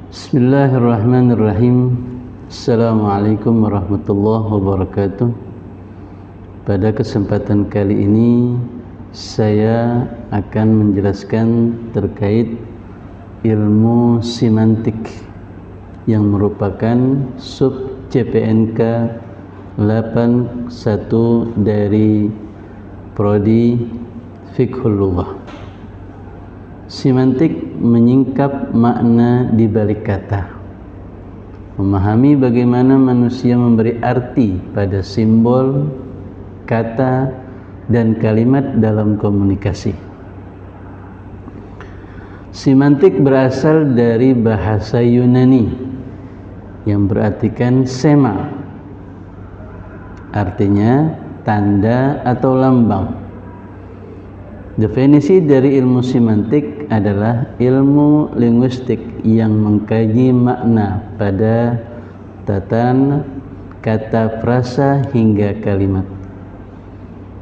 Bismillahirrahmanirrahim. Assalamualaikum warahmatullahi wabarakatuh. Pada kesempatan kali ini saya akan menjelaskan terkait ilmu semantik yang merupakan sub CPNK 81 dari Prodi Fiqhul Lughah. Semantik menyingkap makna di balik kata, memahami bagaimana manusia memberi arti pada simbol, kata, dan kalimat dalam komunikasi. Semantik berasal dari bahasa Yunani yang berartikan sema, artinya tanda atau lambang. Definisi dari ilmu semantik adalah ilmu linguistik yang mengkaji makna pada tatanan kata, frasa, hingga kalimat.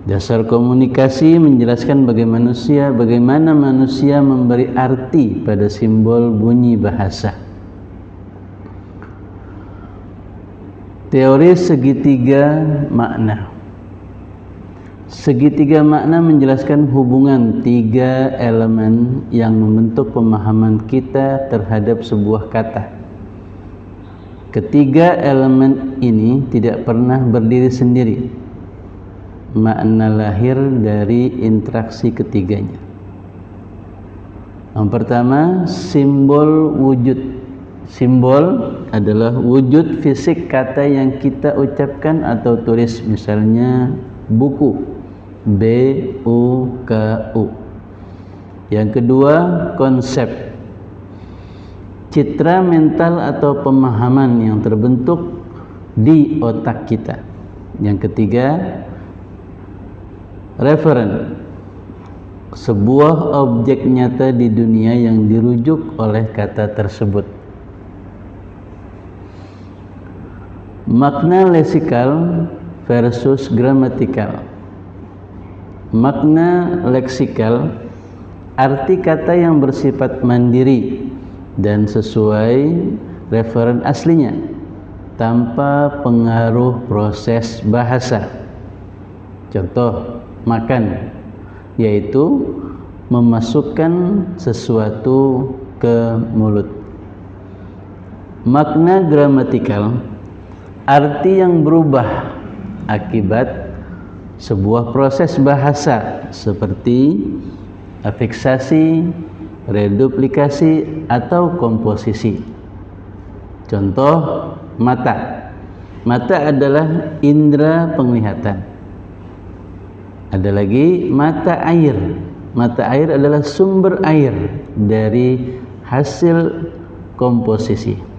Dasar komunikasi menjelaskan bagaimana manusia memberi arti pada simbol bunyi bahasa. Teori segitiga makna. Segitiga makna menjelaskan hubungan tiga elemen yang membentuk pemahaman kita terhadap sebuah kata. Ketiga elemen ini tidak pernah berdiri sendiri. Makna lahir dari interaksi ketiganya. Yang pertama, simbol wujud. Simbol adalah wujud fisik kata yang kita ucapkan atau tulis, misalnya buku, B-U-K-U. Yang kedua, konsep, citra mental atau pemahaman yang terbentuk di otak kita. Yang ketiga, referen, sebuah objek nyata di dunia yang dirujuk oleh kata tersebut. Makna leksikal versus gramatikal. Makna leksikal, arti kata yang bersifat mandiri dan sesuai referen aslinya tanpa pengaruh proses bahasa. Contoh, makan, yaitu memasukkan sesuatu ke mulut. Makna gramatikal, arti yang berubah akibat sebuah proses bahasa seperti afiksasi, reduplikasi, atau komposisi. Contoh, mata. Mata adalah indera penglihatan. Ada lagi mata air. Mata air adalah sumber air dari hasil komposisi.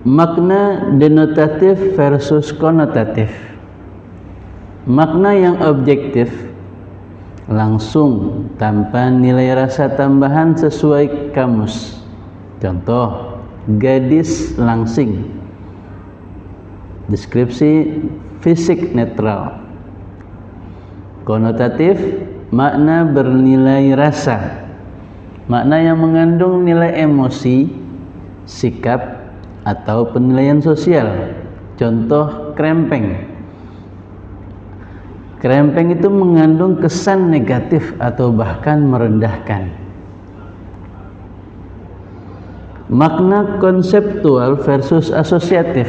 Makna denotatif versus konotatif. Makna yang objektif, langsung tanpa nilai rasa tambahan sesuai kamus. Contoh, gadis langsing. Deskripsi fisik netral. Konotatif, makna bernilai rasa, makna yang mengandung nilai emosi, sikap, atau penilaian sosial. Contoh, krempeng. Krempeng itu mengandung kesan negatif atau bahkan merendahkan. Makna konseptual versus asosiatif.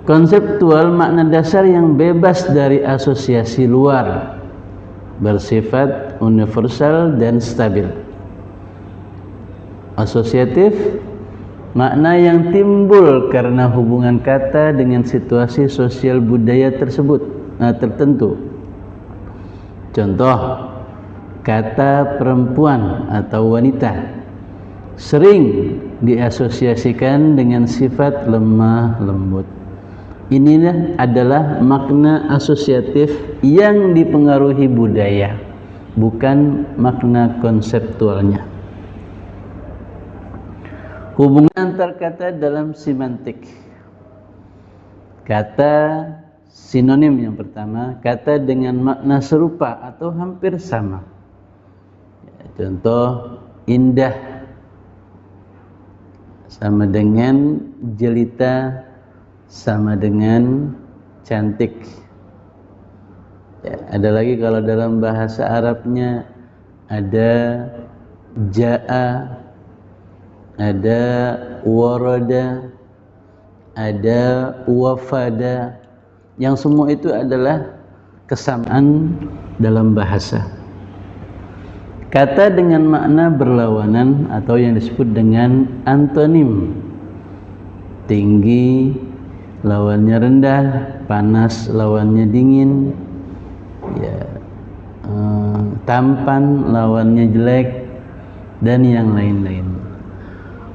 Konseptual, makna dasar yang bebas dari asosiasi luar, bersifat universal dan stabil. Asosiatif, makna yang timbul karena hubungan kata dengan situasi sosial budaya tertentu. Contoh, kata perempuan atau wanita sering diasosiasikan dengan sifat lemah lembut. Inilah adalah makna asosiatif yang dipengaruhi budaya, bukan makna konseptualnya. Hubungan antar kata dalam semantik. Kata sinonim yang pertama, kata dengan makna serupa atau hampir sama. Contoh, indah, sama dengan jelita, sama dengan cantik. Ya, ada lagi kalau dalam bahasa Arabnya ada ja'a, ada warada, ada wafada, yang semua itu adalah kesamaan dalam bahasa. Kata dengan makna berlawanan atau yang disebut dengan antonim. Tinggi lawannya rendah, panas lawannya dingin, ya, tampan lawannya jelek, dan yang lain-lain.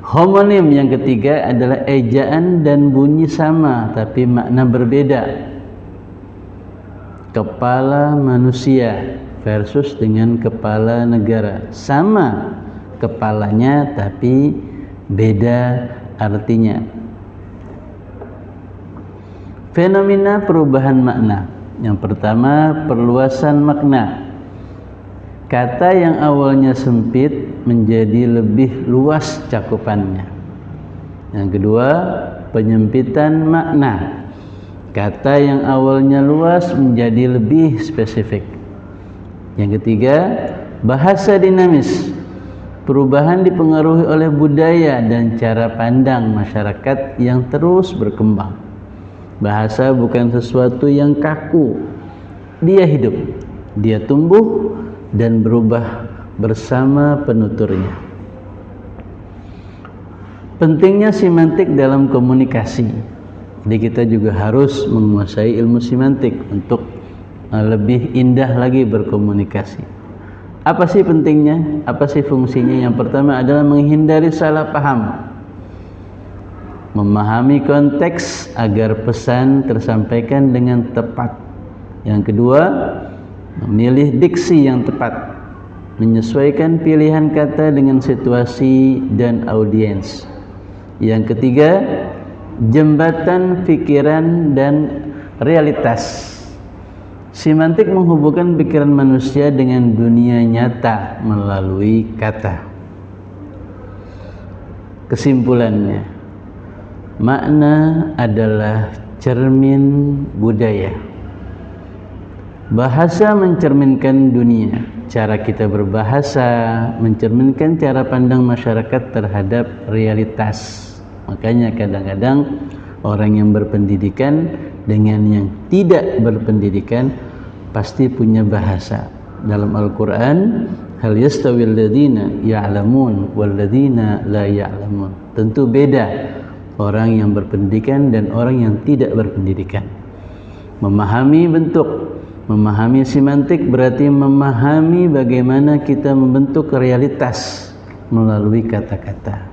Homonim yang ketiga adalah ejaan dan bunyi sama tapi makna berbeda. Kepala manusia versus dengan kepala negara, sama kepalanya tapi beda artinya. Fenomena perubahan makna. Yang pertama, perluasan makna. Kata yang awalnya sempit menjadi lebih luas cakupannya. Yang kedua, penyempitan makna. Kata yang awalnya luas menjadi lebih spesifik. Yang ketiga, bahasa dinamis. Perubahan dipengaruhi oleh budaya dan cara pandang masyarakat yang terus berkembang. Bahasa bukan sesuatu yang kaku. Dia hidup, dia tumbuh dan berubah bersama penuturnya. Pentingnya semantik dalam komunikasi. Jadi kita juga harus menguasai ilmu semantik untuk lebih indah lagi berkomunikasi. Apa sih pentingnya? Apa sih fungsinya? Yang pertama adalah menghindari salah paham. Memahami konteks agar pesan tersampaikan dengan tepat. Yang kedua, memilih diksi yang tepat, menyesuaikan pilihan kata dengan situasi dan audiens. Yang ketiga, jembatan pikiran dan realitas. Semantik menghubungkan pikiran manusia dengan dunia nyata melalui kata. Kesimpulannya, makna adalah cermin budaya. Bahasa mencerminkan dunia. Cara kita berbahasa mencerminkan cara pandang masyarakat terhadap realitas. Makanya kadang-kadang orang yang berpendidikan dengan yang tidak berpendidikan pasti punya bahasa. Dalam Al-Quran, hal yastawil ladzina ya'lamun wal ladzina la ya'lamun. Tentu beda orang yang berpendidikan dan orang yang tidak berpendidikan. Memahami bentuk, memahami semantik berarti memahami bagaimana kita membentuk realitas melalui kata-kata.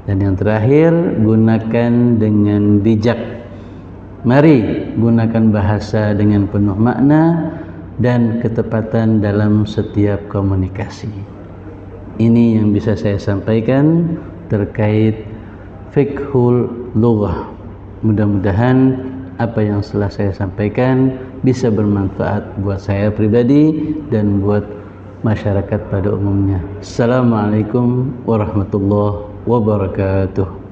Dan yang terakhir, gunakan dengan bijak. Mari gunakan bahasa dengan penuh makna dan ketepatan dalam setiap komunikasi. Ini yang bisa saya sampaikan terkait fiqhul lughah. Mudah-mudahan apa yang telah saya sampaikan bisa bermanfaat buat saya pribadi dan buat masyarakat pada umumnya. Assalamualaikum warahmatullahi wabarakatuh.